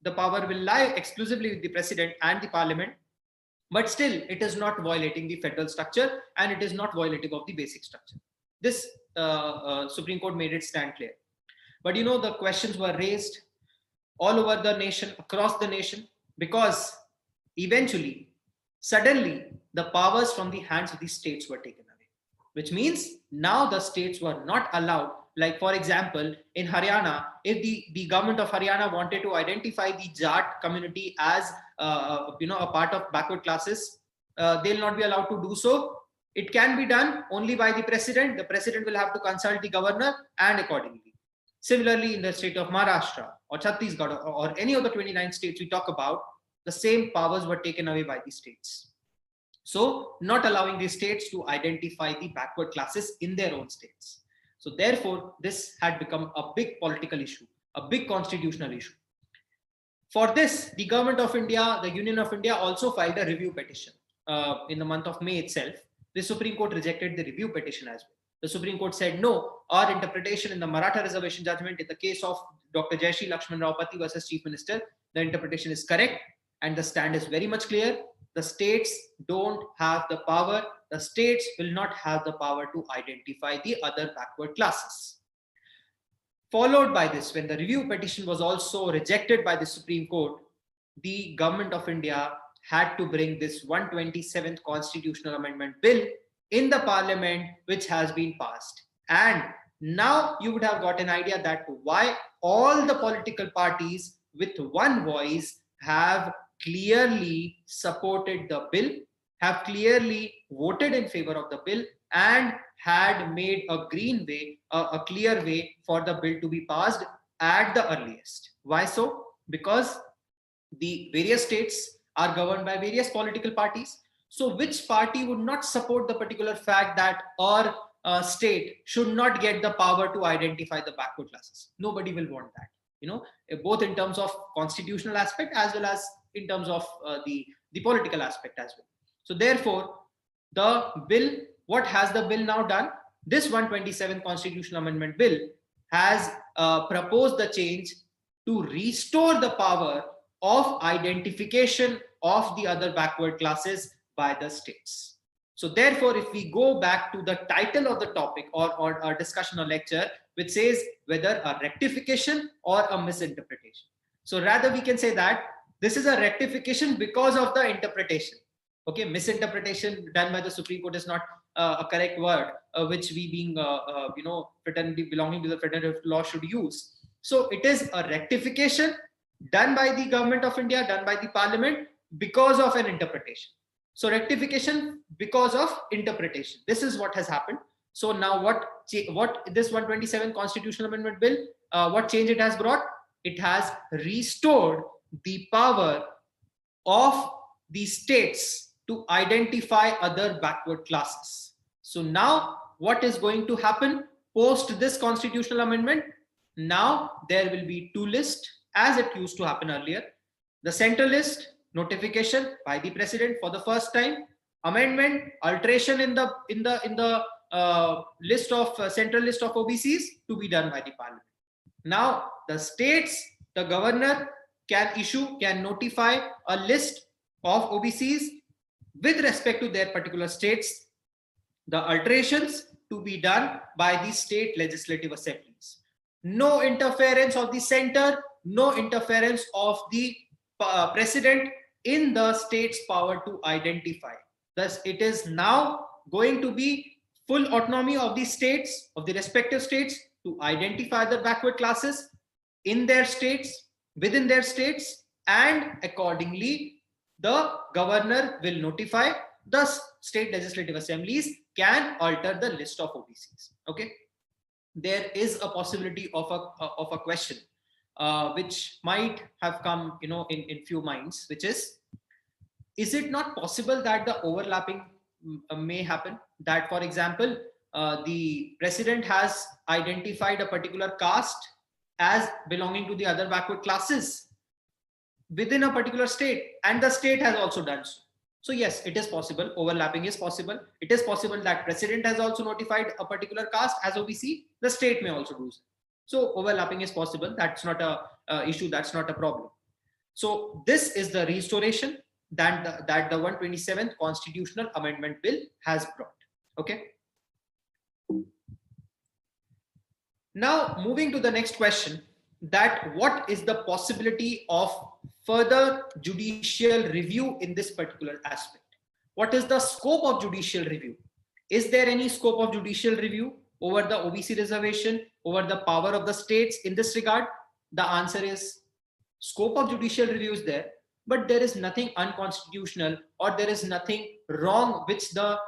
The power will lie exclusively with the president and the parliament. But still, it is not violating the federal structure and it is not violative of the basic structure. This Supreme Court made it stand clear. But the questions were raised all over the nation, across the nation, because eventually, suddenly, the powers from the hands of the states were taken away, which means now the states were not allowed. Like, for example, in Haryana, if the government of Haryana wanted to identify the Jat community as a part of backward classes, they'll not be allowed to do so. It can be done only by the president. The president will have to consult the governor, and accordingly. Similarly, in the state of Maharashtra or Chhattisgarh or any of the 29 states we talk about, the same powers were taken away by the states. So not allowing the states to identify the backward classes in their own states. So therefore, this had become a big political issue, a big constitutional issue. For this, the government of India, the Union of India also filed a review petition in the month of May itself. The Supreme Court rejected the review petition as well. The Supreme Court said, no, our interpretation in the Maratha reservation judgment in the case of Dr. Jayashree Lakshman Rawpati versus Chief Minister, the interpretation is correct and the stand is very much clear. The states don't have the power. The states will not have the power to identify the other backward classes. Followed by this, when the review petition was also rejected by the Supreme Court, the government of India had to bring this 127th Constitutional Amendment Bill in the parliament, which has been passed. And now you would have got an idea that why all the political parties with one voice have clearly supported the bill, have clearly voted in favor of the bill, and had made a clear way for the bill to be passed at the earliest. Why so? Because the various states are governed by various political parties. So which party would not support the particular fact that our state should not get the power to identify the backward classes? Nobody will want that, both in terms of constitutional aspect as well as in terms of the political aspect as well. So therefore, the bill, what has the bill now done? This 127th Constitutional Amendment Bill has proposed the change to restore the power of identification of the other backward classes by the states. So therefore, if we go back to the title of the topic or a discussion or lecture, which says whether a rectification or a misinterpretation. So rather we can say that this is a rectification because of the interpretation. Okay, misinterpretation done by the Supreme Court is not a correct word, which we being, fraternity belonging to the fraternity law should use. So it is a rectification done by the government of India, done by the parliament because of an interpretation. So rectification because of interpretation. This is what has happened. So now what this 127 constitutional amendment bill, what change it has brought? It has restored the power of the states to identify other backward classes. So now what is going to happen post this constitutional amendment? Now there will be two lists as it used to happen earlier. The central list, notification by the president for the first time, amendment, alteration in the list of central list of OBCs to be done by the parliament. Now the states, the governor can notify a list of OBCs with respect to their particular states, the alterations to be done by the state legislative assemblies. No interference of the center, no interference of the president in the state's power to identify. Thus, it is now going to be full autonomy of the states, of the respective states, to identify the backward classes in their states, within their states, and accordingly, the governor will notify. Thus, state legislative assemblies can alter the list of OBCs. Okay, there is a possibility of a question which might have come, in few minds, which is it not possible that the overlapping may happen? That, for example, the president has identified a particular caste as belonging to the other backward classes within a particular state, and the state has also done so. So yes, it is possible. Overlapping is possible. It is possible that president has also notified a particular caste as OBC. The state may also do so. So overlapping is possible. That's not a issue. That's not a problem. So this is the restoration that the 127th Constitutional Amendment Bill has brought. Okay. Now moving to the next question, that what is the possibility of further judicial review in this particular aspect? What is the scope of judicial review? Is there any scope of judicial review over the OBC reservation, over the power of the states in this regard? The answer is scope of judicial review is there, but there is nothing unconstitutional or there is nothing wrong which the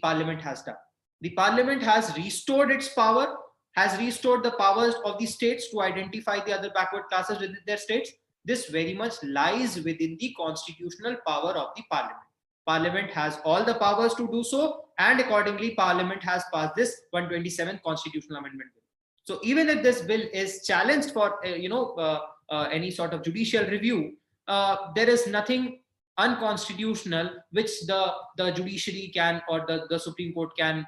parliament has done. The parliament has restored its power, has restored the powers of the states to identify the other backward classes within their states. This very much lies within the constitutional power of the parliament. Parliament has all the powers to do so, and accordingly, Parliament has passed this 127th Constitutional Amendment Bill. So even if this bill is challenged for any sort of judicial review, there is nothing unconstitutional which the judiciary can, or the Supreme Court can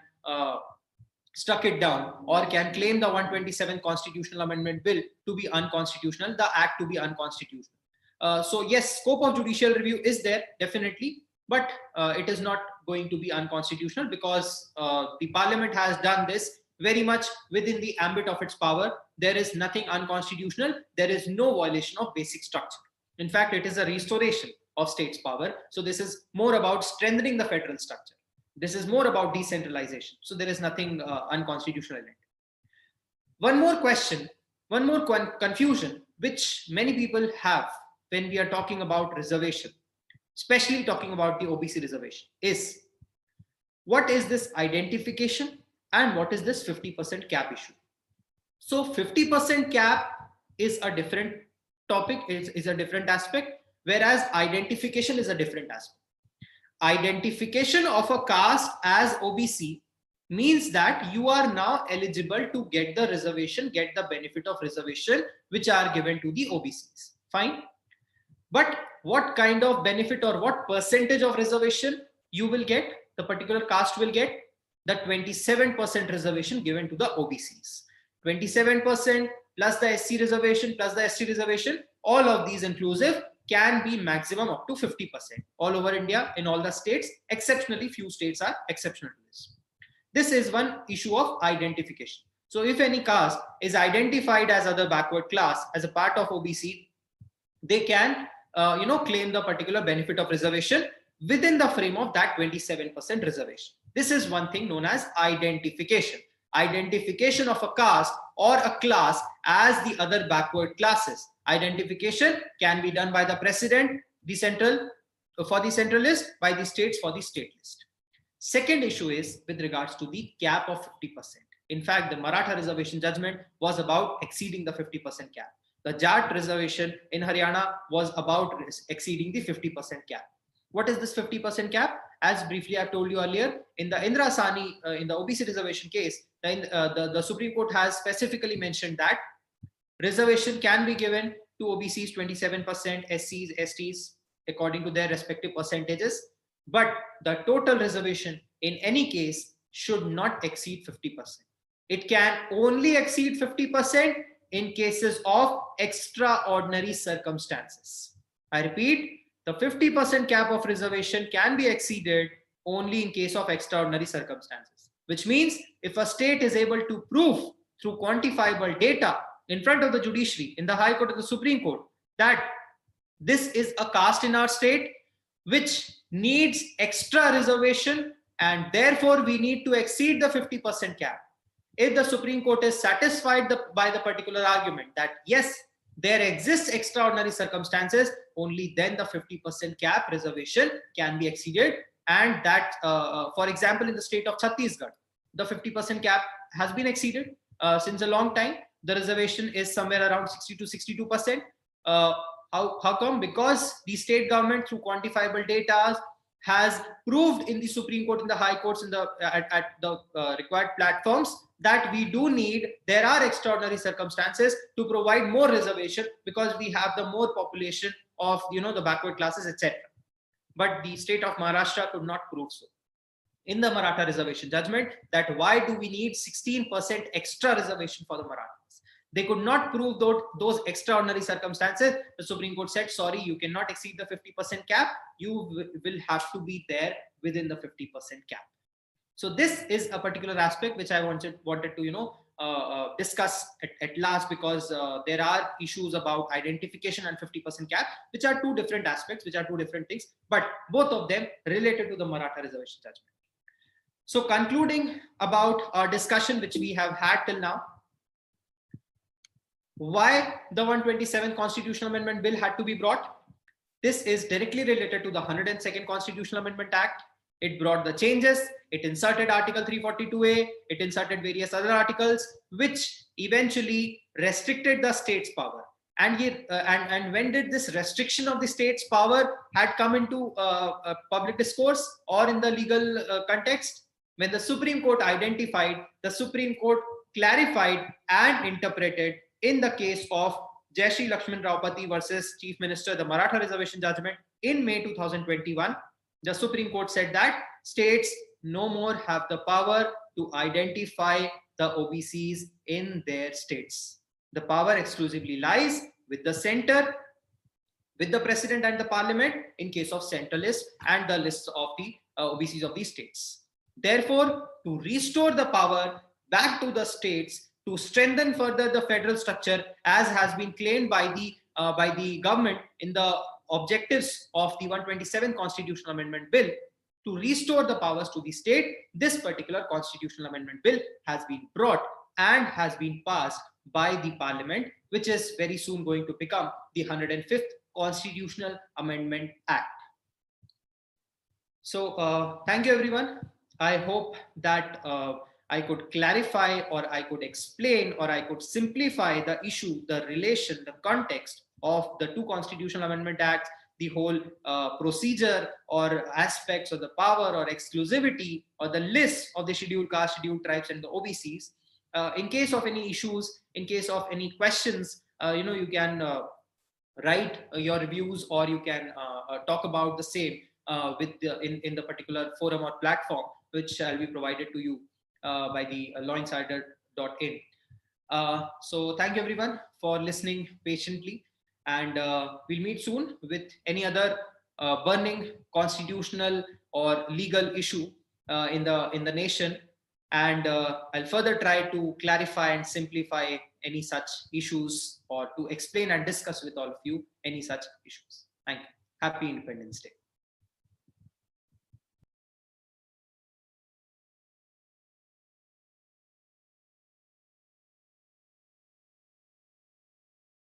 struck it down, or can claim the 127th Constitutional Amendment Bill to be unconstitutional, the act to be unconstitutional. So yes, scope of judicial review is there, definitely, but it is not going to be unconstitutional because the parliament has done this very much within the ambit of its power. There is nothing unconstitutional. There is no violation of basic structure. In fact, it is a restoration of states' power. So this is more about strengthening the federal structure. This is more about decentralization. So there is nothing unconstitutional in it. One more question, one more confusion, which many people have when we are talking about reservation, especially talking about the OBC reservation, is what is this identification and what is this 50% cap issue? So 50% cap is a different topic, is a different aspect, whereas identification is a different aspect. Identification of a caste as OBC means that you are now eligible to get the reservation, get the benefit of reservation, which are given to the OBCs. Fine. But what kind of benefit or what percentage of reservation you will get, the particular caste will get? The 27% reservation given to the OBCs. 27% plus the SC reservation plus the ST reservation, all of these inclusive, can be maximum up to 50% all over India, in all the states. Exceptionally, few states are exceptional to this. This is one issue of identification. So if any caste is identified as other backward class as a part of OBC, they can claim the particular benefit of reservation within the frame of that 27% reservation. This is one thing known as identification. Identification of a caste or a class as the other backward classes. Identification can be done by the president, the central for the central list, by the states for the state list. Second issue is with regards to the cap of 50%. In fact, the Maratha reservation judgment was about exceeding the 50% cap. The Jat reservation in Haryana was about exceeding the 50% cap. What is this 50% cap? As briefly I told you earlier, in the Indira Sani, in the OBC reservation case, the Supreme Court has specifically mentioned that reservation can be given to OBCs 27%, SCs, STs, according to their respective percentages. But the total reservation in any case should not exceed 50%. It can only exceed 50% in cases of extraordinary circumstances. I repeat, the 50% cap of reservation can be exceeded only in case of extraordinary circumstances, which means if a state is able to prove through quantifiable data in front of the judiciary, in the High Court or the Supreme Court, that this is a caste in our state which needs extra reservation and therefore we need to exceed the 50% cap. If the Supreme Court is satisfied by the particular argument that yes, there exists extraordinary circumstances, only then the 50% cap reservation can be exceeded. And that, for example, in the state of Chhattisgarh, the 50% cap has been exceeded since a long time. The reservation is somewhere around 60 to 62%. How come? Because the state government, through quantifiable data, has proved in the Supreme Court, in the high courts, in the at the required platforms, that we do need, there are extraordinary circumstances to provide more reservation because we have the more population of the backward classes, etc. But the state of Maharashtra could not prove so. In the Maratha reservation judgment, that why do we need 16% extra reservation for the Marathas? They could not prove those extraordinary circumstances. The Supreme Court said, sorry, you cannot exceed the 50% cap. You will have to be there within the 50% cap. So this is a particular aspect which I wanted to discuss at last, because there are issues about identification and 50% cap, which are two different aspects, which are two different things, but both of them related to the Maratha reservation judgment. So concluding about our discussion which we have had till now, why the 127th Constitutional Amendment Bill had to be brought? This is directly related to the 102nd Constitutional Amendment Act. It brought the changes, it inserted Article 342A, it inserted various other articles, which eventually restricted the state's power. And when did this restriction of the state's power had come into public discourse or in the legal context? When the Supreme Court identified, the Supreme Court clarified and interpreted in the case of Jai Shri Lakshman Raopati versus Chief Minister, the Maratha reservation judgment in May 2021, the Supreme Court said that states no more have the power to identify the OBCs in their states. The power exclusively lies with the center, with the president and the parliament in case of central list and the lists of the OBCs of these states. Therefore, to restore the power back to the states, to strengthen further the federal structure, as has been claimed by the government in the objectives of the 127th Constitutional Amendment Bill, to restore the powers to the state, this particular Constitutional Amendment Bill has been brought and has been passed by the Parliament, which is very soon going to become the 105th Constitutional Amendment Act. So thank you, everyone. I hope that I could clarify, or I could explain, or I could simplify the issue, the relation, the context of the two Constitutional Amendment Acts, the whole procedure or aspects of the power or exclusivity or the list of the scheduled caste, scheduled tribes and the OBCs. In case of any issues, in case of any questions, you can write your reviews, or you can talk about the same in the particular forum or platform, which shall be provided to you by the lawinsider.in. So thank you, everyone, for listening patiently, and we'll meet soon with any other burning constitutional or legal issue in the nation, and I'll further try to clarify and simplify any such issues, or to explain and discuss with all of you any such issues. Thank you. Happy Independence Day.